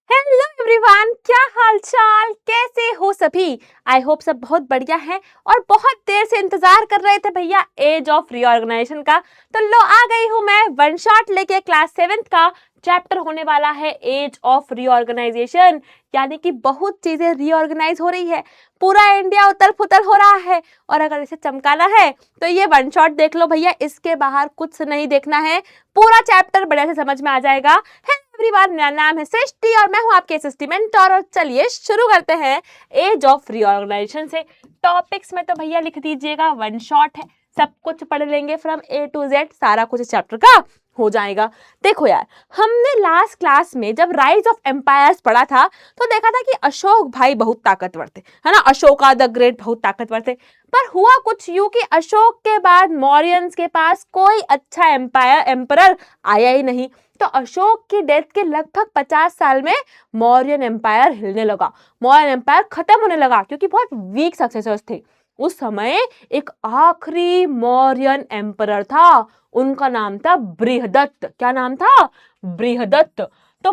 Hello everyone, क्या हाल चाल, कैसे हो सभी। आई होप सब बहुत बढ़िया हैं और बहुत देर से इंतजार कर रहे थे भैया एज ऑफ रीऑर्गेनाइजेशन का। तो लो आ गई हूँ मैं वन शॉट लेके। क्लास 7th का चैप्टर होने वाला है एज ऑफ रीऑर्गेनाइजेशन, यानी कि बहुत चीजें रीऑर्गेनाइज हो रही है, पूरा इंडिया उथल पुथल हो रहा है। और अगर इसे चमकाना है तो ये वन शॉट देख लो भैया, इसके बाहर कुछ नहीं देखना है, पूरा चैप्टर बढ़िया से समझ में आ जाएगा। एवरीवन, मेरा नाम है सृष्टि और मैं हूं आपके एसएसटी मेंटर। और चलिए शुरू करते हैं एज ऑफ रीऑर्गेनाइजेशन से। टॉपिक्स में तो भैया लिख दीजिएगा वन शॉट है, सब कुछ पढ़ लेंगे फ्रॉम ए टू जेड, सारा कुछ इस चैप्टर का हो जाएगा। देखो यार, हमने लास्ट क्लास में जब राइज ऑफ एम्पायर्स पढ़ा था तो देखा था कि अशोक भाई बहुत ताकतवर थे, है ना, अशोका द ग्रेट बहुत ताकतवर थे। पर हुआ कुछ यूं कि अशोक के बाद मौर्यंस के पास कोई अच्छा एम्पायर आया ही नहीं। तो अशोक की डेथ के लगभग 50 साल में मौर्यन एम्पायर हिलने लगा, मौर्यन एम्पायर खत्म होने लगा, क्योंकि बहुत वीक सक्सेसर्स थे। उस समय एक आखिरी मौर्यन एम्परर था, उनका नाम था बृहदत्त। क्या नाम था? बृहदत्त। तो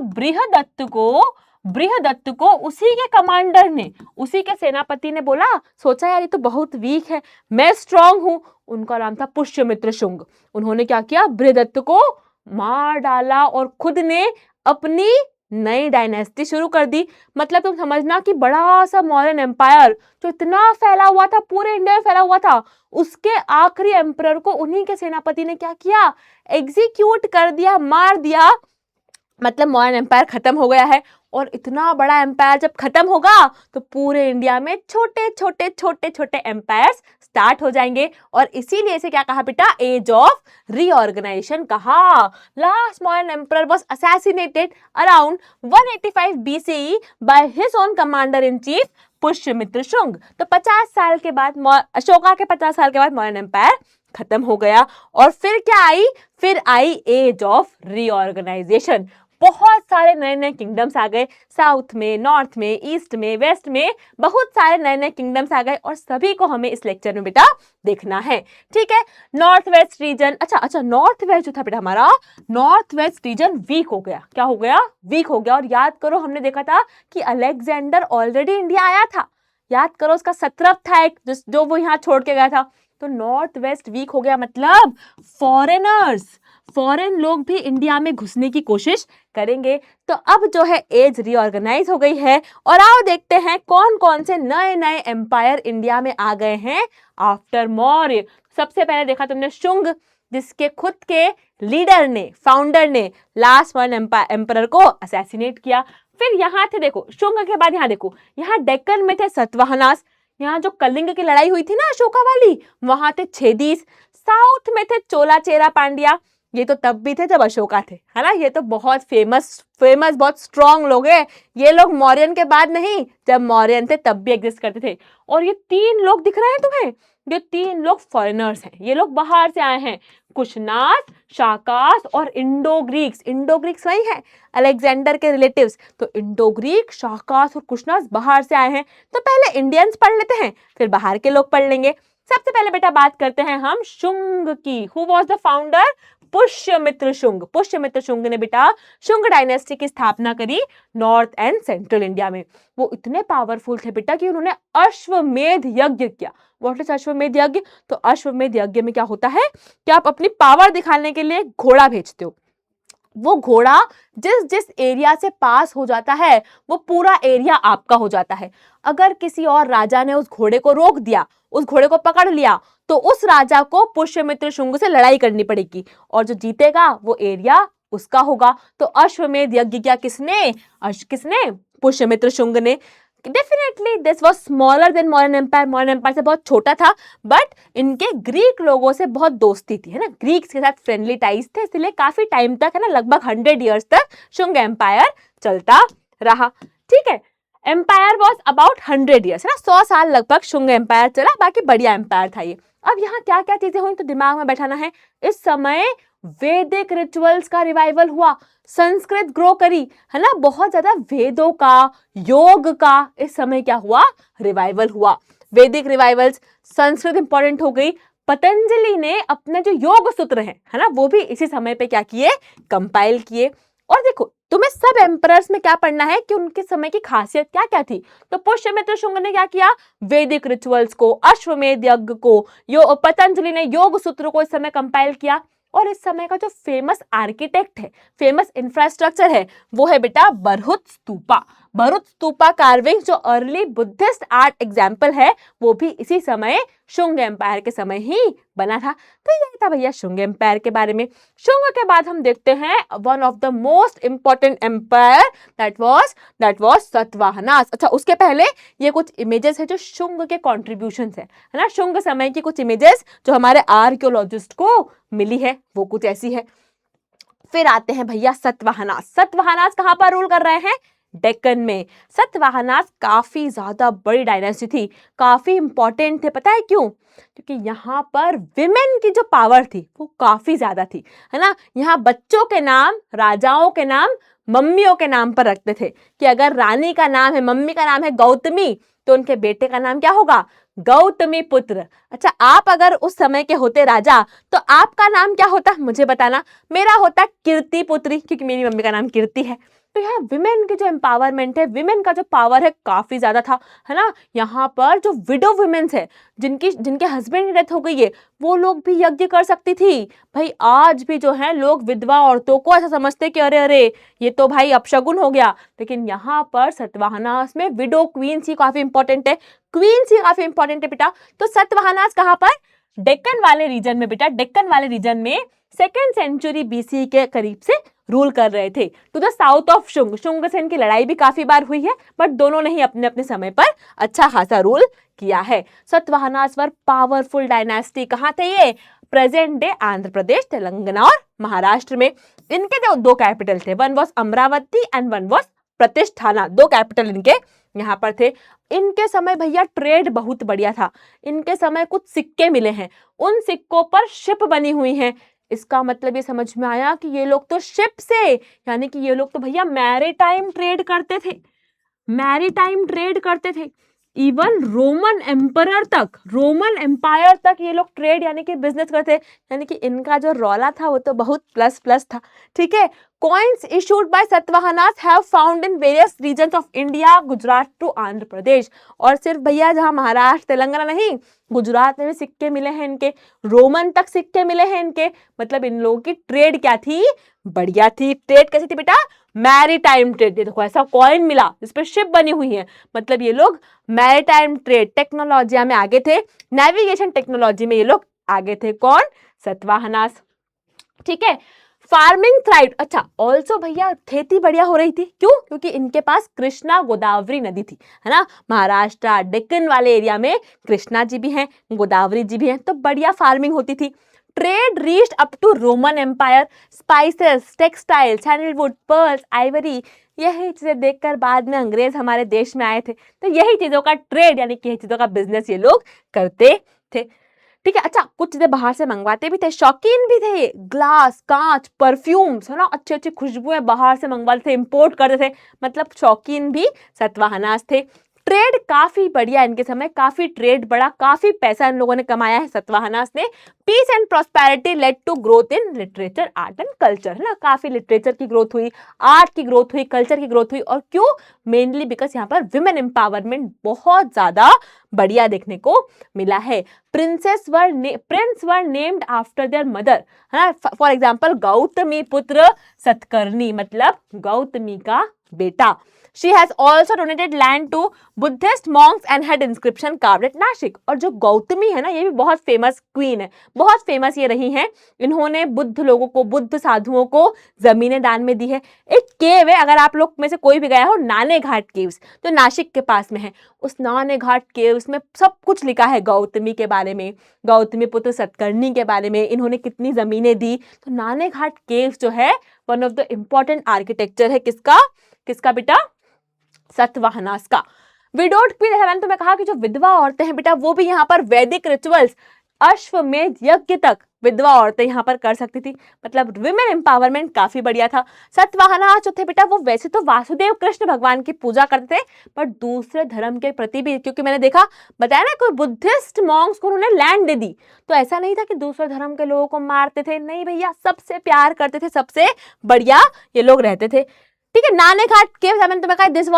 बृहदत्त को उसी के कमांडर ने, उसी के सेनापति ने बोला, सोचा यार ये तो बहुत वीक है, मैं स्ट्रांग हूं। उनका नाम था पुष्यमित्र शुंग। उन्होंने क्या किया, बृहदत्त को मार डाला और खुद ने अपनी नई डायनेस्टी शुरू कर दी। मतलब तुम समझना कि बड़ा सा मौर्यन एम्पायर जो इतना फैला हुआ था, पूरे इंडिया में फैला हुआ था, उसके आखिरी एम्परर को उन्हीं के सेनापति ने क्या किया, एग्जीक्यूट कर दिया, मार दिया। मतलब मौर्यन एम्पायर खत्म हो गया है। और इतना बड़ा एम्पायर जब खत्म होगा तो पूरे इंडिया में छोटे छोटे एम्पायर्स स्टार्ट हो जाएंगे। और इसीलिए इसे क्या कहा बेटा, एज ऑफ रीऑर्गेनाइजेशन कहा। Last Mauryan emperor was assassinated around 185 BCE by his own commander in chief Pushyamitra Shunga. तो 50 साल के बाद, अशोका के 50 साल के बाद मौर्यन एम्पायर खत्म हो गया। और फिर क्या आई, फिर आई एज ऑफ रीऑर्गेनाइजेशन। बहुत सारे नए नए किंगडम्स आ गए, साउथ में, नॉर्थ में, ईस्ट में, वेस्ट में, बहुत सारे नए नए किंगडम्स आ गए और सभी को हमें इस लेक्चर में बेटा देखना है। ठीक है, नॉर्थ वेस्ट रीजन, अच्छा नॉर्थ वेस्ट जो था बेटा हमारा, नॉर्थ वेस्ट रीजन वीक हो गया। क्या हो गया? वीक हो गया। और याद करो, हमने देखा था कि अलेक्जेंडर ऑलरेडी इंडिया आया था, याद करो, उसका सत्रप था एक, जो वो यहाँ छोड़ के गया था। तो नॉर्थ वेस्ट वीक हो गया, मतलब फॉरेन लोग भी इंडिया में घुसने की कोशिश करेंगे। तो अब जो है एज रीऑर्गेनाइज हो गई है। और आओ देखते हैं कौन कौन से नए नए एम्पायर इंडिया में आ गए हैं आफ्टर मौर्य। सबसे पहले देखा तुमने शुंग, जिसके खुद के लीडर ने, फाउंडर ने लास्ट वन एम्परर को असैसिनेट किया। फिर यहाँ थे, देखो शुंग के बाद यहाँ देखो, यहाँ डेक्कन में थे सतवाहनास, यहाँ जो कलिंग की लड़ाई हुई थी ना अशोका वाली, वहां थे छेदीस। साउथ में थे चोला चेरा पांड्या, ये तो तब भी थे जब अशोका थे, है ना, ये तो बहुत फेमस बहुत स्ट्रॉन्ग लोग हैं। ये लोग मौर्यन के बाद नहीं, जब मौर्यन थे तब भी एग्जिस्ट करते थे। और ये 3 लोग दिख रहे हैं तुम्हें, ये 3 लोग फॉरेनर्स हैं, ये लोग बाहर से आए हैं, कुशनास, शाकास और इंडो ग्रीक्स वही है, अलेक्जेंडर के रिलेटिव्स। तो इंडो ग्रीक, शाकास और कुशनास बाहर से आए हैं। तो पहले इंडियंस पढ़ लेते हैं, फिर बाहर के लोग पढ़ लेंगे। सबसे पहले बेटा बात करते हैं हम शुंग की। Who was the founder? Pushyamitra Shunga. Pushyamitra Shunga ने बेटा शुंग डायनेस्टी की स्थापना करी नॉर्थ एंड सेंट्रल इंडिया में। वो इतने पावरफुल थे बेटा कि उन्होंने अश्वमेध यज्ञ किया। व्हाट इज अश्वमेध यज्ञ? तो अश्वमेध यज्ञ में क्या होता है कि आप अपनी पावर दिखाने के लिए घोड़ा भेजते हो, वो घोड़ा जिस जिस एरिया से पास हो जाता है वो पूरा एरिया आपका हो जाता है। अगर किसी और राजा ने उस घोड़े को रोक दिया, उस घोड़े को पकड़ लिया, तो उस राजा को पुष्यमित्र शुंग से लड़ाई करनी पड़ेगी और जो जीतेगा वो एरिया उसका होगा। तो अश्वमेध यज्ञ किया किसने? पुष्यमित्र शुंग ने। Definitely this was smaller than modern empire, modern empire से बहुत छोटा था, बट इनके ग्रीक लोगों से बहुत दोस्ती थी, है ना, ग्रीक्स के साथ फ्रेंडली टाइज थे, इसलिए काफी टाइम तक, है ना, लगभग 100 ईयर्स तक शुंग एम्पायर चलता रहा। ठीक है, एम्पायर वाज अबाउट 100 ईयर्स, है ना, 100 साल लगभग शुंग एम्पायर चला, बाकी बढ़िया एम्पायर था ये। अब यहाँ क्या क्या चीजें हुई तो दिमाग में बैठाना है। इस समय वैदिक रिचुअल्स का रिवाइवल हुआ, संस्कृत ग्रो करी, है ना, बहुत ज्यादा वेदों का, योग का इस समय क्या हुआ, रिवाइवल हुआ। वैदिक रिवाइवल्स, संस्कृत इंपॉर्टेंट हो गई। पतंजलि ने अपने जो योग सूत्र है ना, वो भी इसी समय पे क्या किए, कंपाइल किए। और देखो तुम्हें सब एम्परर्स में क्या पढ़ना है कि उनके समय की खासियत क्या क्या थी। तो पुष्यमित्र शुंग ने क्या किया, वैदिक रिचुअल्स को, अश्वमेध यज्ञ को, पतंजलि ने योग सूत्र को इस समय कंपाइल किया। और इस समय का जो फेमस आर्किटेक्ट है, फेमस इंफ्रास्ट्रक्चर है, वो है बेटा बरहुत स्तूपा। बरहुत स्तूपा कार्विंग जो अर्ली बुद्धिस्ट आर्ट एग्जाम्पल है, वो भी इसी समय शुंग एम्पायर के समय ही बना था। तो ये था भैया शुंग एम्पायर के बारे में। शुंग के बाद हम देखते हैं one of the most important empire, that was Satavahanas. अच्छा, उसके पहले ये कुछ इमेजेस है जो शुंग के कॉन्ट्रीब्यूशन है ना, शुंग समय की कुछ इमेजेस जो हमारे आर्कियोलॉजिस्ट को मिली है, वो कुछ ऐसी है। फिर आते हैं भैया सतवाहनास। सतवाहनास कहां पर रूल कर रहे हैं, डेक्कन में। सतवाहनास काफी ज्यादा बड़ी डायनेस्टी थी, काफी इंपॉर्टेंट थे। पता है क्यों? क्योंकि यहाँ पर विमेन की जो पावर थी वो काफी ज्यादा थी, है ना। यहाँ बच्चों के नाम, राजाओं के नाम मम्मियों के नाम पर रखते थे कि अगर रानी का नाम है, मम्मी का नाम है गौतमी, तो उनके बेटे का नाम क्या होगा, गौतमी पुत्र। अच्छा, आप अगर उस समय के होते राजा तो आपका नाम क्या होता, मुझे बताना। मेरा होता कीर्ति पुत्री, क्योंकि मेरी मम्मी का नाम कीर्ति है। तो यहाँ विमेन की जो एम्पावरमेंट है, विमेन का जो पावर है काफी ज्यादा था, है ना। यहाँ पर जो विडो वुमेन्स है, जिनके हस्बैंड की डेथ हो गई है, वो लोग भी यज्ञ कर सकती थी। भाई आज भी जो है लोग विधवा औरतों को ऐसा समझते कि अरे अरे ये तो भाई अपशगुन हो गया, लेकिन यहाँ पर सतवाहनास में विडो क्वींस ही काफी इंपॉर्टेंट है, क्वींस ही काफी इंपॉर्टेंट है बेटा। तो सतवाहनास कहाँ पर, डेक्कन वाले रीजन में बेटा, डेक्कन वाले रीजन में 2nd सेंचुरी बीसी के करीब से रूल कर रहे थे, to the south of Shunga. Shunga से इनकी लड़ाई भी काफी बार हुई है, बट दोनों ने ही अपने अपने समय पर अच्छा खासा रूल किया है। Satavahanas were powerful dynasty. कहाँ थे ये, प्रेजेंट डे आंध्र प्रदेश, तेलंगाना और महाराष्ट्र में। इनके दो कैपिटल थे, one was Amaravati and one was Pratishthana, दो कैपिटल इनके यहाँ पर थे। इनके समय भैया ट्रेड बहुत बढ़िया था। इनके समय कुछ सिक्के मिले हैं, उन सिक्कों पर शिप बनी हुई हैं। इसका मतलब ये समझ में आया कि ये लोग तो शिप से, यानी कि ये लोग तो भैया मैरीटाइम ट्रेड करते थे, मैरीटाइम ट्रेड करते थे। इवन रोमन एम्परर तक, रोमन एम्पायर तक ये लोग ट्रेड यानी कि बिजनेस करते, यानी कि इनका जो रौला था वो तो बहुत प्लस प्लस था। ठीक है, coins issued by Satavahanas have found in various regions of India, Gujarat to Andhra Pradesh. और सिर्फ भैया जहां महाराष्ट्र तेलंगाना नहीं, गुजरात में भी सिक्के मिले हैं इनके, रोमन तक सिक्के मिले हैं इनके। मतलब इन लोगों की ट्रेड क्या थी, बढ़िया थी। ट्रेड कैसी थी बेटा, मैरीटाइम ट्रेड। देखो ऐसा कॉइन मिला जिस पे शिप बनी हुई है, मतलब ये लोग मैरीटाइम ट्रेड टेक्नोलॉजी में आगे थे, नेविगेशन टेक्नोलॉजी में ये लोग आगे थे। कौन, सतवाहनास। ठीक है, फार्मिंग थ्राइव। अच्छा, ऑल्सो भैया खेती बढ़िया हो रही थी। क्यों, क्योंकि इनके पास कृष्णा गोदावरी नदी थी, है ना। महाराष्ट्र डेक्कन वाले एरिया में कृष्णा जी भी हैं, गोदावरी जी भी हैं, तो बढ़िया फार्मिंग होती थी। Trade reached up to Roman empire, spices, textile, sandalwood, pearls, ivory, यही चीजें देखकर बाद में अंग्रेज हमारे देश में आए थे। तो यही चीजों का ट्रेड यानी कि यही चीजों का बिजनेस ये लोग करते थे। ठीक है, अच्छा कुछ चीजें बाहर से मंगवाते भी थे, शौकीन भी थे। ग्लास, कांच, परफ्यूम्स, है ना, अच्छी अच्छी खुशबुएं बाहर से मंगवाते थे, इंपोर्ट करते थे, मतलब शौकीन भी सतवाहनास थे। ट्रेड काफी बढ़िया इनके समय, काफी ट्रेड बढ़ा, काफी पैसा इन लोगों ने कमाया है सतवाहनास ने। Peace and prosperity led to growth in literature, art and culture, है ना। काफी लिटरेचर की ग्रोथ हुई, आर्ट की ग्रोथ हुई, कल्चर की ग्रोथ हुई। और क्यों, मेनली बिकॉज यहाँ पर विमेन एम्पावरमेंट बहुत ज्यादा बढ़िया देखने को मिला है। Prince were named after their mother, है ना। फॉर एग्जाम्पल गौतमी पुत्र सतकर्णी, मतलब गौतमी का बेटा। She has also donated land to Buddhist monks and had inscription carved at Nashik. और जो गौतमी है ना, ये भी बहुत फेमस क्वीन है, बहुत फेमस ये रही हैं। इन्होंने बुद्ध लोगों को, बुद्ध साधुओं को जमीनें दान में दी है। एक केव है, अगर आप लोग में से कोई भी गया हो, नाने घाट केव्स, तो नासिक के पास में है। उस नाने घाट केव्स में सब कुछ लिखा है गौतमी के बारे में, गौतमी पुत्र सतकर्णी के बारे में, इन्होंने कितनी जमीनें दी। तो नाने घाट केव्स जो है one of the important architecture है, किसका, किसका बेटा, सतवाहनास का। विडोड क्वीन, मैंने तुम्हें कहा कि जो विधवा औरतें हैं बेटा, वो भी यहाँ पर वैदिक रिचुअल्स, अश्वमेध यज्ञ तक विधवा औरतें यहाँ पर कर सकती थी। मतलब विमेन एम्पावरमेंट काफी बढ़िया था। सतवाहनास जो थे बेटा, वो वैसे तो वासुदेव कृष्ण भगवान की पूजा करते थे, पर दूसरे धर्म के प्रति भी, क्योंकि मैंने देखा, बताया ना, कोई बुद्धिस्ट मॉन्क्स को उन्होंने लैंड दे दी, तो ऐसा नहीं था कि दूसरे धर्म के लोगों को मारते थे, नहीं भैया, सबसे प्यार करते थे, सबसे बढ़िया ये लोग रहते थे। ठीक है। नानेघाट केव्स, मैंने तुम्हें कहा this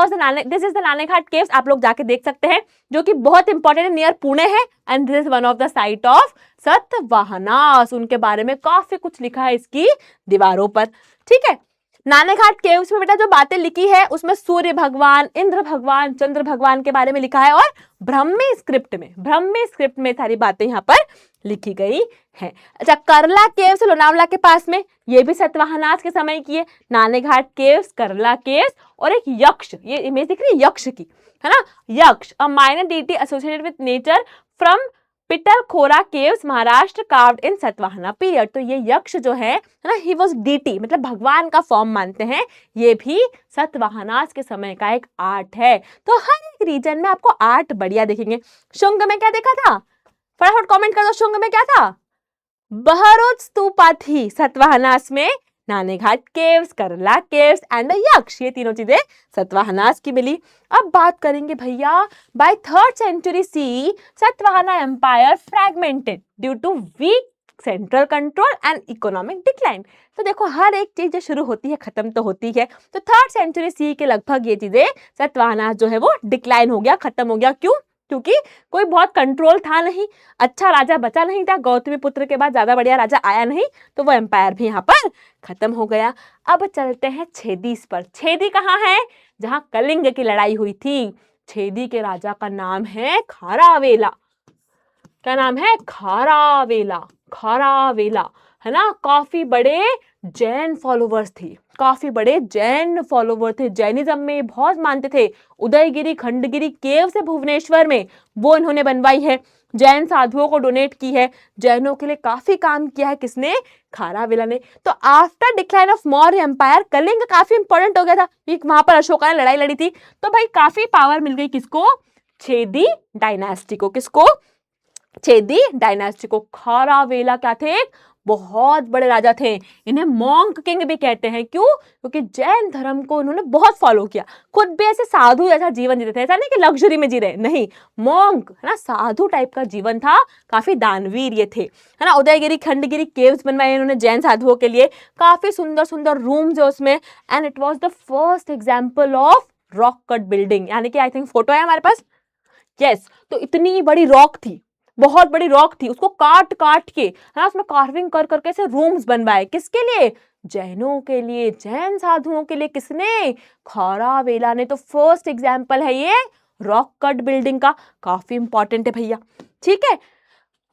is the Naneghat caves, आप लोग जाके देख सकते हैं, जो कि बहुत इंपॉर्टेंट है, नियर पुणे है, and this is one of the site of Satavahanas. उनके बारे में काफी कुछ लिखा है इसकी दीवारों पर। ठीक है, नानेघाट केव्स में बेटा जो बातें लिखी है उसमें सूर्य भगवान, इंद्र भगवान, चंद्र भगवान के बारे में लिखा है, और ब्राह्मी स्क्रिप्ट में सारी बातें यहाँ पर लिखी गई है। अच्छा, करला केव्स लोनावला के पास में, ये भी सतवाहनास के समय की है। नानेघाट केव्स, करला केव्स, और एक यक्ष, ये इमेज दिख रही है यक्ष की, है ना, yaksha, a minor deity associated with nature from Pitalkhora caves Maharashtra, carved in Satavahana period. तो ये यक्ष जो है ना, ही वाज डीटी, मतलब भगवान का फॉर्म मानते हैं, ये भी सतवाहनास के समय का एक आर्ट है। तो हर एक रीजन में आपको आर्ट बढ़िया दिखेंगे। शुंग में क्या देखा था, फटाफट कमेंट कर दो, शुंग में क्या था, बहरोज स्तूपा थी, सतवाहनास में नानेघाट केव्स, करला केव्स एंड यक्ष, ये तीनों चीजें सतवाहनास की मिली। अब बात करेंगे भैया, by 3rd century CE Satavahana empire fragmented due to weak central control and economic decline. तो देखो हर एक चीज जो शुरू होती है खत्म तो होती है, तो 3rd century CE के लगभग ये चीजें सतवाहनास जो है वो डिक्लाइन हो गया, खत्म हो गया। क्यों? क्योंकि कोई बहुत कंट्रोल था नहीं, अच्छा राजा बचा नहीं था, गौतमी पुत्र के बाद ज्यादा बढ़िया राजा आया नहीं, तो वो एम्पायर भी यहाँ पर खत्म हो गया। अब चलते हैं छेदीस पर। छेदी कहाँ है, जहां कलिंग की लड़ाई हुई थी। छेदी के राजा का नाम है खारावेला। क्या नाम है, खारावेला, खारावेला, है ना। काफी बड़े जैन फॉलोवर्स थे, काफी बड़े जैन फॉलोवर थे, जैनिज्म में बहुत मानते थे। उदयगिरी खंडगिरी केव से भुवनेश्वर में वो इन्होंने बनवाई है, जैन साधुओं को डोनेट की है, जैनों के लिए काफी काम किया है, किसने, खारावेला ने। तो after decline of Maurya empire Kalinga काफी इंपॉर्टेंट हो गया था, वहां पर अशोका ने लड़ाई लड़ी थी, तो भाई काफी पावर मिल गई किसको, छेदी डायनास्टी को। किसको, छेदी डायनास्टी को। खारावेला क्या थे, बहुत बड़े राजा थे, इन्हें मॉन्क किंग भी कहते हैं। क्यों? क्योंकि जैन धर्म को उन्होंने बहुत फॉलो किया, खुद भी ऐसे साधु जैसा जीवन जीते थे, ऐसा नहीं कि लग्जरी में जी रहे, नहीं, मॉन्क, है ना, साधु टाइप का जीवन था, काफी दानवीर ये थे, है ना। उदयगिरी खंडगिरी केव्स बनवाए इन्होंने जैन साधुओं के लिए, काफी सुंदर सुंदर रूम्स है उसमें, and it was the first example of rock cut building, यानी कि आई थिंक फोटो है हमारे पास, यस। तो इतनी बड़ी रॉक थी, बहुत बड़ी रॉक थी, उसको काट काट के, है ना, उसमें कार्विंग कर करके ऐसे रूम्स बनवाए, किसके लिए, जैनों के लिए, जैन साधुओं के लिए। किसने, खारावेला ने। तो फर्स्ट एग्जाम्पल है ये रॉक कट बिल्डिंग का, काफी इंपॉर्टेंट है भैया। ठीक है,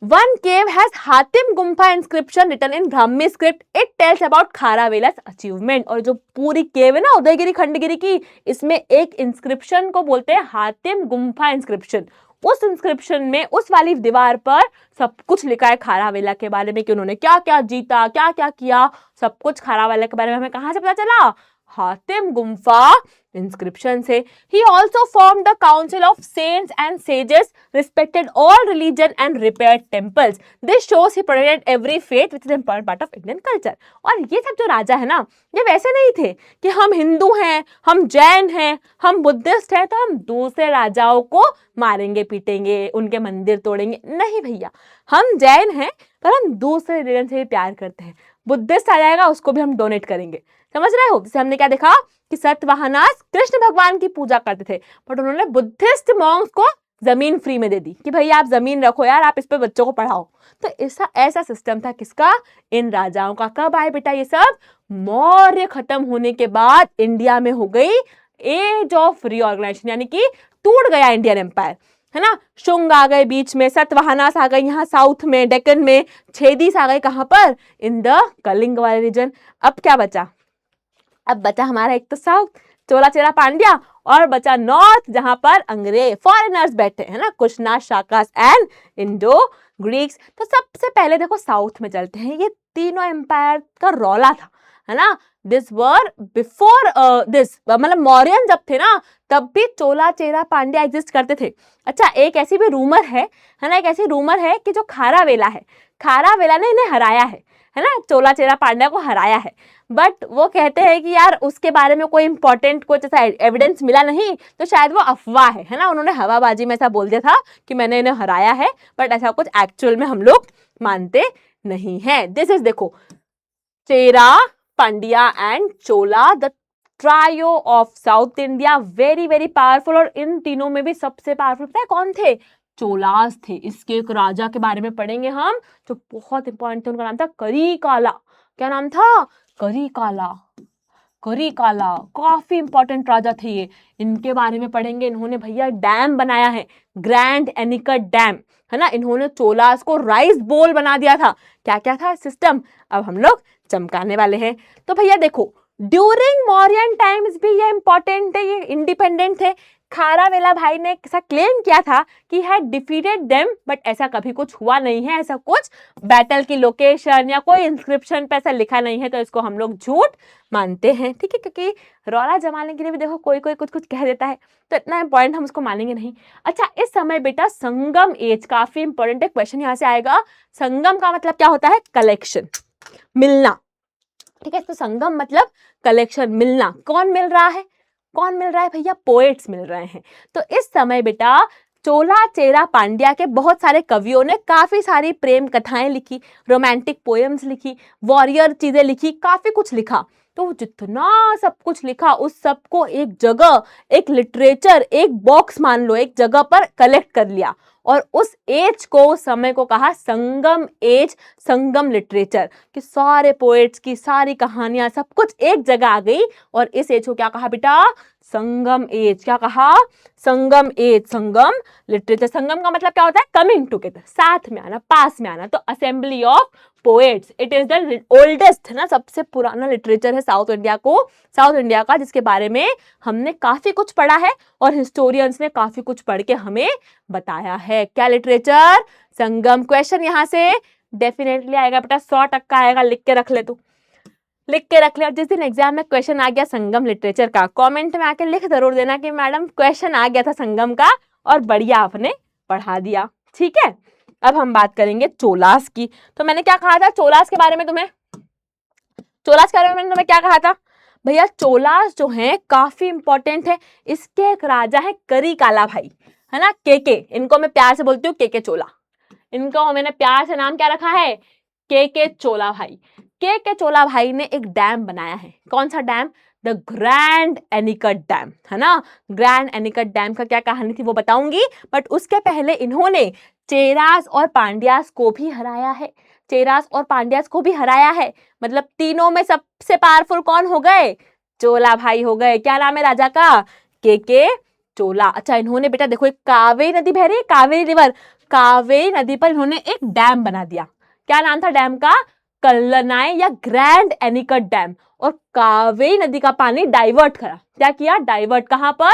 one cave has Hathigumpha inscription written in Brahmi script, it tells about Kharavela's achievement. और जो पूरी केव है ना उदयगिरी खंडगिरी की, इसमें एक इंस्क्रिप्शन को बोलते हैं हातिम गुम्फा इंस्क्रिप्शन। उस इंस्क्रिप्शन में, उस वाली दीवार पर सब कुछ लिखा है खारावेला के बारे में, कि उन्होंने क्या क्या जीता, क्या क्या किया, सब कुछ खारावेला के बारे में हमें कहां से पता चला, हातिम गुम्फा इंस्क्रिप्शन से। He also formed the council of saints and sages, respected all religion and repaired temples. This shows he protected every faith, which is an important part of Indian culture. और ये सब जो राजा है ना, ये वैसे नहीं थे कि हम हिंदू हैं, हम जैन हैं, हम बुद्धिस्ट हैं, तो हम दूसरे राजाओं को मारेंगे पीटेंगे, उनके मंदिर तोड़ेंगे। नहीं भैया, हम जैन हैं पर हम दूसरे रिलीजन से भी प्यार करते हैं। बुद्धिस्ट आ जाएगा उसको भी हम डोनेट करेंगे, समझ रहे हो। जैसे हमने क्या देखा कि सतवाहनास कृष्ण भगवान की पूजा करते थे, बट उन्होंने बुद्धिस्ट मॉन्क्स को जमीन फ्री में दे दी कि भैया आप जमीन रखो यार, आप इस पे बच्चों को पढ़ाओ। तो ऐसा सिस्टम था किसका, इन राजाओं का। कब आए बेटा ये सब, मौर्य खत्म होने के बाद इंडिया में हो गई एज ऑफ रीऑर्गेनाइजेशन, यानी कि टूट गया इंडियन एम्पायर, है ना। शुंग आ गए बीच में, सतवाहनास आ गए यहाँ साउथ में डेक्कन में, छेदीस आ गए कहां पर, इन द कलिंग वाले रीजन। अब क्या बचा, अब बचा हमारा एक तो साउथ चोला चेरा पांड्या, और बचा नॉर्थ जहां पर अंग्रेज फॉरेनर्स बैठे, है ना, Kushanas, Shakas and Indo Greeks. तो सबसे पहले देखो साउथ में चलते हैं, ये तीनों एम्पायर का रौला था, है ना। दिस वर बिफोर दिस, मतलब मौर्यन जब थे ना तब भी चोला चेरा पांड्या एग्जिस्ट करते थे। अच्छा, एक ऐसी भी रूमर है ना, एक ऐसी रूमर है कि जो खारावेला है, खारावेला ने इन्हें हराया है ना, चोला चेरा पांड्या को हराया है, बट वो कहते हैं कि यार उसके बारे में कोई इंपॉर्टेंट कुछ ऐसा एविडेंस मिला नहीं, तो शायद वो अफवाह है ना, उन्होंने हवाबाजी में ऐसा बोल दिया था कि मैंने इन्हें हराया है, बट ऐसा कुछ एक्चुअल में हम लोग मानते नहीं है। दिस इज देखो Chera Pandya and Chola, the trio of south India, very very powerful. और इन तीनों में भी सबसे पावरफुल पता है कौन थे? चोलास थे। इसके एक राजा के बारे में पढ़ेंगे हम जो बहुत इंपॉर्टेंट थे, उनका नाम था करिकाला। क्या नाम था? करिकाला। करिकाला काफी इंपॉर्टेंट राजा थे ये, इनके बारे में पढ़ेंगे। इन्होंने भैया डैम बनाया है, ग्रैंड एनिकट डैम, है ना। इन्होंने चोलास को राइस बोल बना दिया था। क्या क्या था सिस्टम, अब हम लोग चमकाने वाले हैं। तो भैया देखो, ड्यूरिंग मौर्यन टाइम्स भी ये इंपॉर्टेंट है, ये इंडिपेंडेंट थे। खारावेला भाई ने ऐसा क्लेम किया था कि हैड डिफीटेड देम, बट ऐसा कभी कुछ हुआ नहीं है, ऐसा कुछ बैटल की लोकेशन या कोई इंस्क्रिप्शन पे ऐसा लिखा नहीं है, तो इसको हम लोग झूठ मानते हैं, ठीक है। क्योंकि रौला जमाने के लिए भी देखो कोई कोई कुछ कुछ कह देता है, तो इतना इंपॉर्टेंट हम उसको मानेंगे नहीं। अच्छा, इस समय बेटा संगम एज काफी इंपॉर्टेंट है, क्वेश्चन यहाँ से आएगा। संगम का मतलब क्या होता है? कलेक्शन, मिलना, ठीक है। तो संगम मतलब कलेक्शन, मिलना। कौन मिल रहा है? कौन मिल रहा है भैया? पोएट्स मिल रहे हैं। तो इस समय बेटा चोला चेरा पांड्या के बहुत सारे कवियों ने काफी सारी प्रेम कथाएं लिखी, रोमांटिक पोएम्स लिखी, वॉरियर चीजें लिखी, काफी कुछ लिखा। तो जितना सब कुछ लिखा उस सबको एक जगह, एक लिटरेचर, एक बॉक्स मान लो, एक जगह पर कलेक्ट कर लिया, और उस एज को, उस समय को कहा संगम एज, संगम लिटरेचर, कि सारे पोएट्स की सारी कहानियां सब कुछ एक जगह आ गई, और इस एज को क्या कहा बेटा? संगम एज। क्या कहा? संगम एज, संगम लिटरेचर। संगम का मतलब क्या होता है? कमिंग टुगेदर, साथ में आना, पास में आना। तो assembly of poets, it is the oldest, ना, सबसे पुराना लिटरेचर है साउथ इंडिया को, साउथ इंडिया का, जिसके बारे में हमने काफी कुछ पढ़ा है और हिस्टोरियंस ने काफी कुछ पढ़ के हमें बताया है। क्या लिटरेचर? संगम। क्वेश्चन यहां से डेफिनेटली आएगा बेटा, 100% आएगा, लिख के रख ले तू, लिख के रख ले। और जिस दिन एग्जाम में क्वेश्चन आ गया संगम लिटरेचर का, कमेंट में आके लिख जरूर देना कि मैडम क्वेश्चन आ गया था संगम का और बढ़िया आपने पढ़ा दिया, ठीक है। अब हम बात करेंगे चोलास की। तो मैंने क्या कहा था चोलास के बारे में तुम्हें? चोलास के बारे में मैंने तुम्हें क्या कहा था भैया? चोलास जो है काफी इंपॉर्टेंट है। इसके एक राजा है करिकाला भाई, है ना, के। इनको मैं प्यार से बोलती हूँ के चोला। इनको मैंने प्यार से नाम क्या रखा है? के चोला भाई। के चोला भाई ने एक डैम बनाया है। कौन सा dam? The grand anicut dam, है ना। ग्रैंड एनिकट डैम का क्या कहानी थी वो बताऊंगी, बट उसके पहले इन्होंने चेरास और पांड्यास को भी हराया है। चेरास और पांड्यास को भी हराया है, मतलब तीनों में सबसे पावरफुल कौन हो गए? चोला भाई हो गए। क्या नाम है राजा का? के चोला। अच्छा, इन्होंने बेटा देखो, एक कावेरी नदी बह रही है, कावेरी रिवर, कावेरी नदी पर इन्होंने एक डैम बना दिया। क्या नाम था डैम का? कल्लनाई या ग्रैंड एनिकट डैम। और कावेरी नदी का पानी डाइवर्ट करा। क्या किया? डाइवर्ट। कहां पर?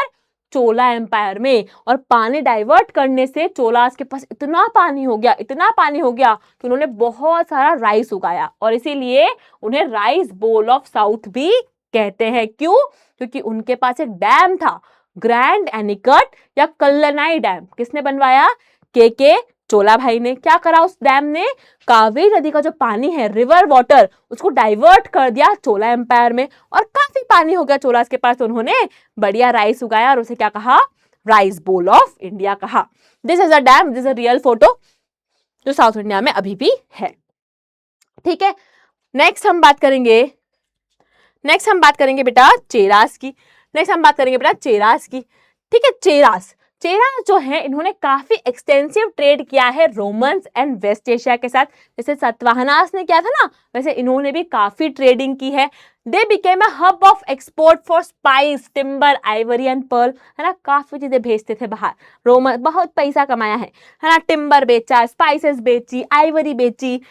चोला एम्पायर में। और पानी डाइवर्ट करने से चोलास के पास इतना पानी हो गया, इतना पानी हो गया कि उन्होंने बहुत सारा राइस उगाया, और इसीलिए उन्हें राइस बोल ऑफ साउथ भी कहते हैं। क्यों? क्योंकि उनके पास एक डैम था, ग्रैंड एनिकट या कल्लनाई डैम। किसने बनवाया? के चोला भाई ने। क्या करा उस डैम ने? कावेरी नदी का जो पानी है, रिवर वाटर, उसको डाइवर्ट कर दिया चोला एम्पायर में, और काफी पानी हो गया चोलास के पास। तो उन्होंने बढ़िया राइस उगाया और उसे क्या कहा? राइस बोल ऑफ इंडिया कहा। This is a dam, this is a real photo जो साउथ इंडिया में अभी भी है, ठीक है। नेक्स्ट हम बात करेंगे बेटा चेरास की। ठीक है। चेरास जो है, इन्होंने काफी एक्सटेंसिव ट्रेड किया है रोमन्स एंड वेस्ट एशिया के साथ। जैसे सतवाहनास ने किया था ना, वैसे इन्होंने भी काफी ट्रेडिंग की है। They became a hub of export for spice, timber, Ivory and pearl, है ना। काफी चीजें भेजते थे बाहर। रोमन बहुत पैसा कमाया है ना। टिम्बर बेचा, स्पाइसेस बेची, आइवरी बेची,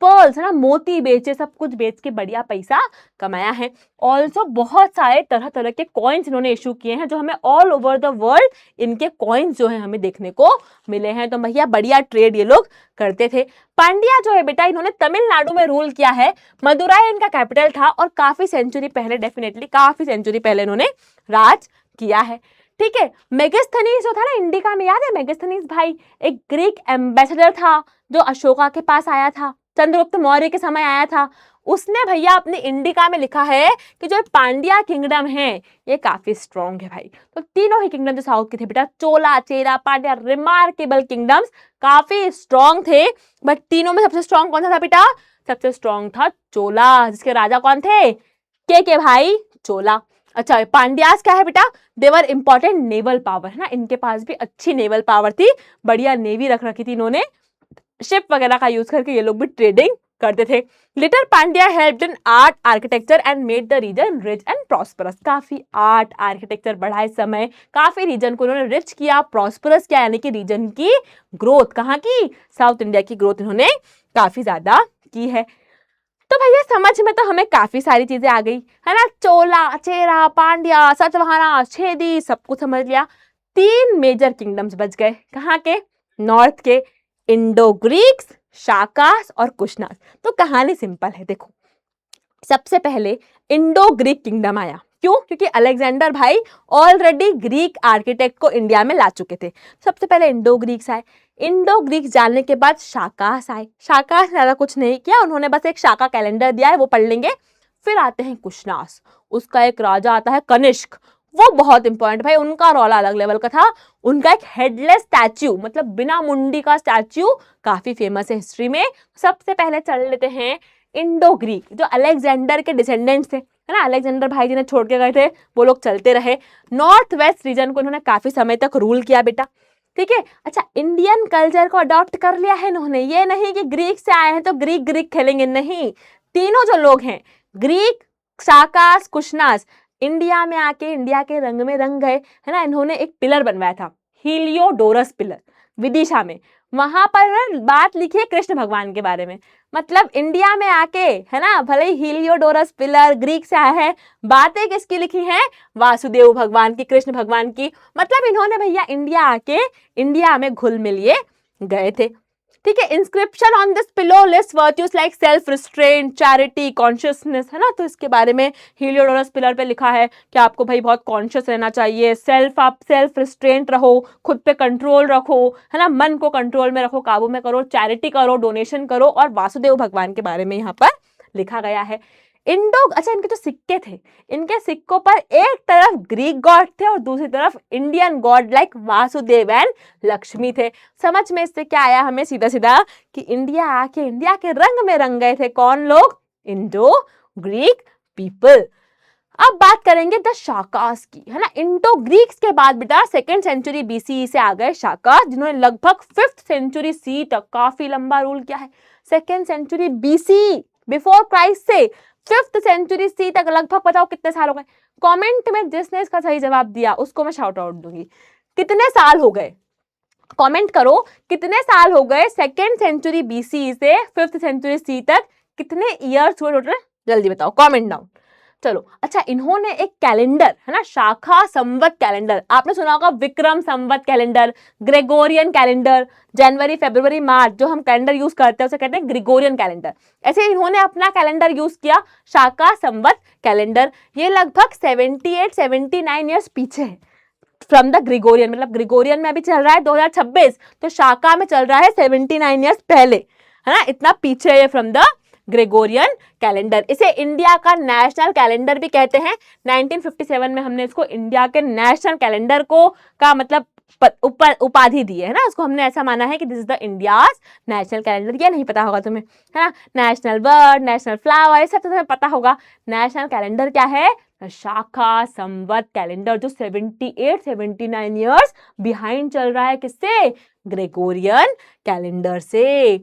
पर्ल्स, है ना, मोती बेचे, सब कुछ बेच के बढ़िया पैसा कमाया है। ऑल्सो बहुत सारे तरह तरह के कॉइन्स इन्होंने इशू किए हैं, जो हमें ऑल ओवर द वर्ल्ड इनके कॉइन्स जो है हमें देखने को मिले हैं। तो भैया बढ़िया ट्रेड ये लोग करते थे। पांड्या जो है बेटा, इन्होंने तमिलनाडु में रूल किया है। मदुराई इनका कैपिटल था, और काफी सेंचुरी पहले, डेफिनेटली काफी सेंचुरी पहले इन्होंने राज किया है, ठीक है। मेगास्थनीज जो था ना इंडिका में, याद है मेगास्थनीज भाई? एक ग्रीक एम्बेसडर था जो अशोका के पास आया था, चंद्रगुप्त मौर्य के समय आया था। उसने भैया अपनी इंडिका में लिखा है कि जो पांड्या किंगडम है ये काफी स्ट्रॉन्ग है भाई। तो तीनों ही किंगडम जो साउथ के थे बेटा, चोला, चेरा, पांड्या, रिमार्केबल किंगडम्स, काफी स्ट्रॉन्ग थे। बट तीनों में सबसे स्ट्रॉन्ग कौन सा था बेटा? सबसे स्ट्रॉन्ग था चोला, जिसके राजा कौन थे? के भाई चोला। अच्छा, पांड्यास क्या है बेटा? देवर इंपॉर्टेंट नेवल पावर, है ना, इनके पास भी अच्छी नेवल पावर थी, बढ़िया नेवी रख रखी थी इन्होंने, शिप वगैरह का यूज करके ये लोग भी ट्रेडिंग करते थे। Little Pandya helped in art architecture and made the region rich and prosperous. काफी आर्ट आर्किटेक्चर बढ़ा इस समय, काफी रीजन को उन्होंने रिच किया, प्रॉस्परस किया, यानी कि रीजन की ग्रोथ, कहाँ की? साउथ इंडिया की ग्रोथ इन्होंने काफी ज्यादा की है। तो भैया समझ में तो हमें काफी सारी चीजें आ गई, है ना, चोला, चेरा, पांड्या, सतवाहना, छेदी, सब कुछ समझ लिया। 3 मेजर किंगडम्स बच गए, कहाँ के? नॉर्थ के, इंडो ग्रीक्स, शाकास और कुशनास। तो कहानी सिंपल है, देखो सबसे पहले इंडो ग्रीक किंगडम आया, क्यों? क्योंकि अलेक्जेंडर भाई ऑलरेडी ग्रीक आर्किटेक्ट को इंडिया में ला चुके थे। सबसे पहले इंडो ग्रीक्स आए, इंडो ग्रीक्स जानने के बाद शाकास आए, शाकास ज्यादा कुछ नहीं किया, उन्होंने बस एक शाका कैलेंडर दिया है, वो पढ़ लेंगे। फिर आते हैं कुशनास, उसका एक राजा आता है कनिष्क, वो बहुत इंपॉर्टेंट भाई, उनका रौला अलग लेवल का था। उनका एक हेडलेस स्टैच्यू, मतलब बिना मुंडी का स्टैच्यू, काफी फेमस है हिस्ट्री में। सबसे पहले चल लेते हैं इंडो ग्रीक, जो अलेक्जेंडर के डिसेंडेंट्स थे, है ना, अलेक्जेंडर भाई जी ने छोड़ के गए थे, वो लोग चलते रहे। नॉर्थ वेस्ट रीजन को इन्होंने काफी समय तक रूल किया बेटा, ठीक है। अच्छा, इंडियन कल्चर को अडॉप्ट कर लिया है इन्होंने, ये नहीं कि ग्रीक से आए हैं तो ग्रीक ग्रीक खेलेंगे, नहीं। तीनों जो लोग हैं, ग्रीक, शाकास, कुशनास, इंडिया में आके इंडिया के रंग में रंग गए, है ना। इन्होंने एक पिलर बनवाया था, हीलियोडोरस पिलर, विदिशा में, वहां पर बात लिखी है कृष्ण भगवान के बारे में। मतलब इंडिया में आके, है ना, भले ही हीलियोडोरस पिलर ग्रीक से आया है, बातें किसकी लिखी है? वासुदेव भगवान की, कृष्ण भगवान की। मतलब इन्होंने भैया इंडिया आके इंडिया में घुल मिलिए गए थे, ठीक है। Inscription on this pillow list virtues like self restraint, charity, consciousness, है ना। तो इसके बारे में हीलियोडोरस पिलर पे लिखा है कि आपको भाई बहुत कॉन्शियस रहना चाहिए, आप सेल्फ रिस्ट्रेंट रहो, खुद पे कंट्रोल रखो, है ना, मन को कंट्रोल में रखो, काबू में करो, चैरिटी करो, डोनेशन करो, और वासुदेव भगवान के बारे में यहाँ पर लिखा गया है। अच्छा, इनके जो सिक्के थे, इनके सिक्कों पर एक तरफ ग्रीक गॉड थे और दूसरी तरफ Indian God like Vasudev and Lakshmi थे। समझ में इससे क्या आया हमें? सीधा सीधा कि इंडिया आके इंडिया के रंग में रंग गए थे कौन लोग? Indo Greek people. अब बात करेंगे द शाकास की, है ना। इंडो ग्रीक्स के बाद बेटा 2nd सेंचुरी बीसीई से आ गए शाकास, जिन्होंने लगभग 5th सेंचुरी सी तक काफी लंबा रूल किया है। 2nd century BC, before Christ से 5th सेंचुरी सी तक लगभग, बताओ कितने साल हो गए? कमेंट में जिसने इसका सही जवाब दिया उसको मैं शाउट आउट दूंगी। कितने साल हो गए? कमेंट करो, कितने साल हो गए 2nd सेंचुरी बीसी से 5th सेंचुरी सी तक? कितने ईयर्स हुए टोटल? जल्दी बताओ, कमेंट डाउन। चलो, अच्छा, इन्होंने एक कैलेंडर, है ना, शाखा संवत कैलेंडर, आपने सुना होगा Vikram Samvat calendar, Gregorian calendar, जनवरी, फरवरी, मार्च जो हम कैलेंडर यूज करते हैं उसे कहते हैं ग्रेगोरियन कैलेंडर। ऐसे इन्होंने अपना कैलेंडर यूज किया, शाखा संवत कैलेंडर। ये लगभग 78-79 ईयर्स पीछे है फ्रॉम द ग्रेगोरियन, मतलब ग्रेगोरियन में अभी चल रहा है 2026, तो शाखा में चल रहा है 79 ईयर्स पहले, है ना, इतना पीछे है फ्रॉम द ग्रेगोरियन कैलेंडर। इसे इंडिया का नेशनल कैलेंडर भी कहते हैं। 1957 में हमने इसको इंडिया के नेशनल कैलेंडर को का मतलब उपाधि दी है ना, उसको हमने ऐसा माना है कि this is the India's national calendar. ये नहीं पता होगा तुम्हें, है ना। नेशनल बर्ड, नेशनल फ्लावर, ये सब तो तुम्हें पता होगा। नेशनल कैलेंडर क्या है? शाखा संवत कैलेंडर, जो 78-79 ईयर्स बिहाइंड चल रहा है, किससे? ग्रेगोरियन कैलेंडर से,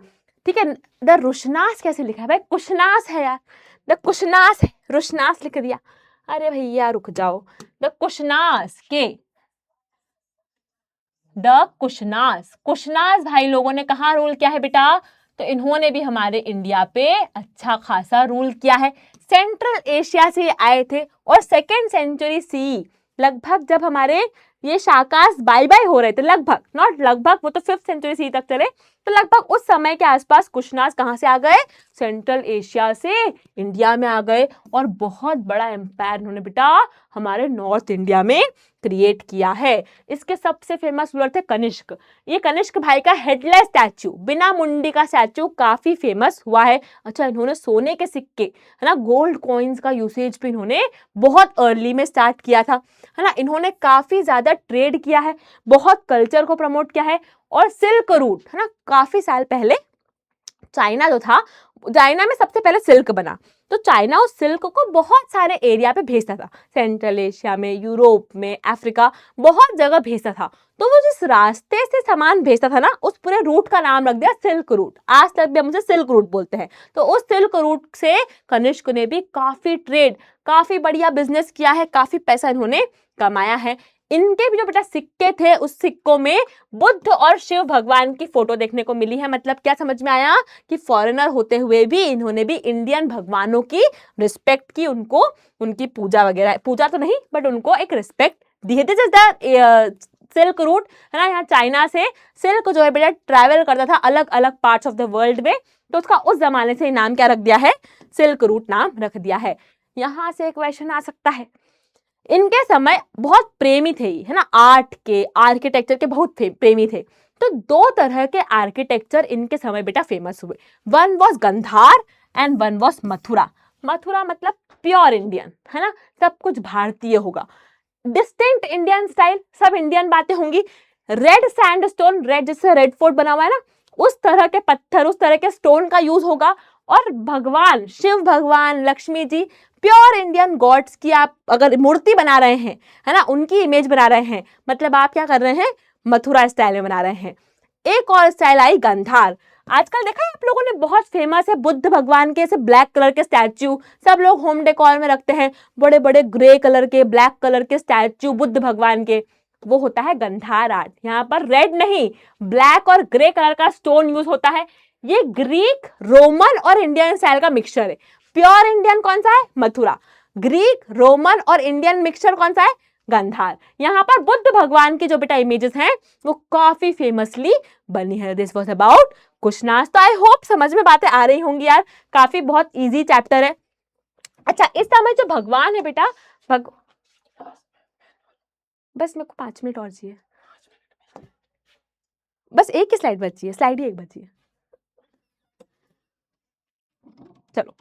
ठीक है। द रुशनास कैसे लिखा है भाई? कुशनास है यार, द कुशनास है, रुशनास लिख दिया। अरे भैया रुक जाओ, द कुशनास के, द कुशनास, कुशनास भाई लोगों ने कहा रूल किया है बेटा? तो इन्होंने भी हमारे इंडिया पे अच्छा खासा रूल किया है। सेंट्रल एशिया से आए थे और 2nd सेंचुरी सी, लगभग जब हमारे ये शाकास बाय बाय हो रहे थे, लगभग, नॉट लगभग, वो तो 5th सेंचुरी सी तक चले, तो लगभग उस समय के आसपास कुशनास कहां से आ गए? सेंट्रल एशिया से इंडिया में आ गए, और बहुत बड़ा एम्पायर उन्होंने बेटा हमारे नॉर्थ इंडिया में क्रिएट किया है। इसके सबसे फेमस रूलर थे कनिष्क। ये कनिष्क भाई का हेडलेस स्टैचू, बिना मुंडी का स्टैचू काफी फेमस हुआ है। अच्छा, इन्होंने सोने के सिक्के, है ना, गोल्ड कॉइन्स का यूसेज भी इन्होंने बहुत अर्ली में स्टार्ट किया था, है ना। इन्होंने काफी ज्यादा ट्रेड किया है, बहुत कल्चर को प्रमोट किया है, और सिल्क रूट, है ना, काफी साल पहले चाइना जो था, चाइना में सबसे पहले सिल्क बना, तो चाइना उस सिल्क को बहुत सारे एरिया पे भेजता था, सेंट्रल एशिया में, यूरोप में, अफ्रीका, बहुत जगह भेजता था। तो वो जिस रास्ते से सामान भेजता था ना, उस पूरे रूट का नाम रख दिया सिल्क रूट। आज तक भी हम उसे सिल्क रूट बोलते हैं। तो उस सिल्क रूट से कनिष्क ने भी काफी ट्रेड, काफी बढ़िया बिजनेस किया है, काफी पैसा इन्होंने कमाया है। इनके भी जो बेटा सिक्के थे, उस सिक्कों में बुद्ध और शिव भगवान की फोटो देखने को मिली है। मतलब क्या समझ में आया कि फॉरेनर होते हुए भी इन्होंने भी इंडियन भगवानों की रिस्पेक्ट की, उनको उनकी पूजा वगैरह, पूजा तो नहीं बट उनको एक रिस्पेक्ट दी है। This is the silk route, है ना। यहाँ चाइना से सिल्क जो है बेटा ट्रैवल करता था अलग अलग पार्ट्स ऑफ द वर्ल्ड में, तो उसका उस जमाने से नाम क्या रख दिया है, सिल्क रूट नाम रख दिया है। यहाँ से एक क्वेश्चन आ सकता है, इनके समय बहुत प्रेमी थे, है ना, आर्ट के, आर्किटेक्चर के बहुत प्रेमी थे। तो दो तरह के आर्किटेक्चर इनके समय बेटा फेमस हुए, one was Gandhara and one was Mathura. Mathura मतलब प्योर इंडियन, है ना, सब कुछ भारतीय होगा, डिस्टिंक्ट इंडियन स्टाइल, सब इंडियन बातें होंगी। रेड सैंडस्टोन, रेड जिससे रेड फोर्ट बना हुआ है ना, उस तरह के पत्थर, उस तरह के स्टोन का यूज होगा। और भगवान शिव भगवान, Lakshmi ji, pure Indian God's की आप अगर मूर्ति बना रहे हैं, है ना, उनकी इमेज बना रहे हैं, मतलब आप क्या कर रहे हैं, मथुरा स्टाइल में बना रहे हैं। एक और स्टाइल आई गंधार। आजकल देखा है आप लोगों ने, बहुत फेमस है बुद्ध भगवान के ऐसे ब्लैक कलर के स्टैच्यू, सब लोग होम डेकोर में रखते हैं, बड़े बड़े ग्रे कलर के, ब्लैक कलर के स्टैच्यू बुद्ध भगवान के, वो होता है गंधार आर्ट। यहाँ पर रेड नहीं, ब्लैक और ग्रे कलर का स्टोन यूज होता है। ये ग्रीक, रोमन और इंडियन स्टाइल का मिक्सचर है। प्योर इंडियन कौन सा है, मथुरा, ग्रीक, रोमन और इंडियन मिक्सचर कौन सा है, गंधार। यहाँ पर बुद्ध भगवान की जो बेटा इमेजेस हैं वो काफी फेमसली बनी है। This was about Kushanas. तो आई होप समझ में बातें आ रही होंगी यार, काफी बहुत इजी चैप्टर है। अच्छा, इस समय जो भगवान है बेटा, बस मेरे को 5 मिनट और चाहिए, बस एक ही स्लाइड बची है, स्लाइड ही एक बची है। चलो,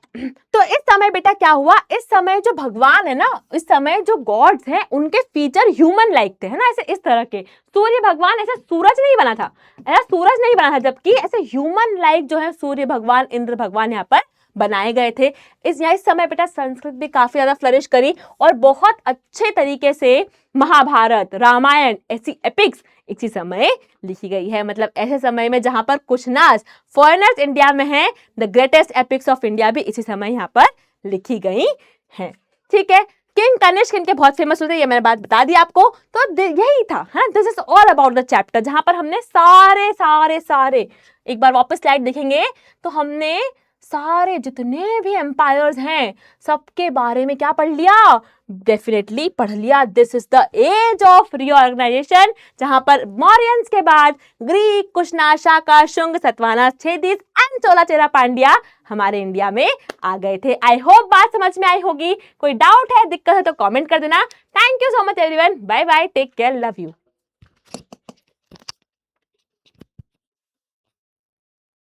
तो इस समय बेटा क्या हुआ, इस समय जो भगवान है ना, इस समय जो गॉड्स हैं उनके फीचर ह्यूमन लाइक थे, है ना, ऐसे इस तरह के। सूर्य भगवान ऐसे सूरज नहीं बना था, ऐसा सूरज नहीं बना था, जबकि ऐसे ह्यूमन लाइक जो है सूर्य भगवान, इंद्र भगवान यहाँ पर बनाए गए थे। इस समय बेटा संस्कृत भी काफी ज्यादा फ्लरिश करी और बहुत अच्छे तरीके से महाभारत, रामायण, ऐसी एपिक्स इसी समय लिखी गई है। मतलब ऐसे समय में जहां पर कुशनाज फॉरेनर्स इंडिया में हैं, the greatest epics of India भी इसी समय यहाँ पर लिखी गई हैं। ठीक है, किंग कनिष्क इनके बहुत फेमस होते हैं, ये मैंने बात बता दी आपको। तो यही था, है ना, this is all about the chapter, जहां पर हमने सारे सारे सारे, एक बार वापस स्लाइड देखेंगे तो हमने सारे जितने भी एम्पायर्स हैं सबके बारे में क्या पढ़ लिया, डेफिनेटली पढ़ लिया। This is the age of reorganisation, जहां पर मौर्यंस के बाद ग्रीक, कुशना, शाका, शुंग, सतवाहना, छेदिस एंड चोला चेरा पांड्या हमारे इंडिया में आ गए थे। आई होप बात समझ में आई होगी। कोई डाउट है, दिक्कत है तो कमेंट कर देना। Thank you so much everyone, bye bye, take care, love you.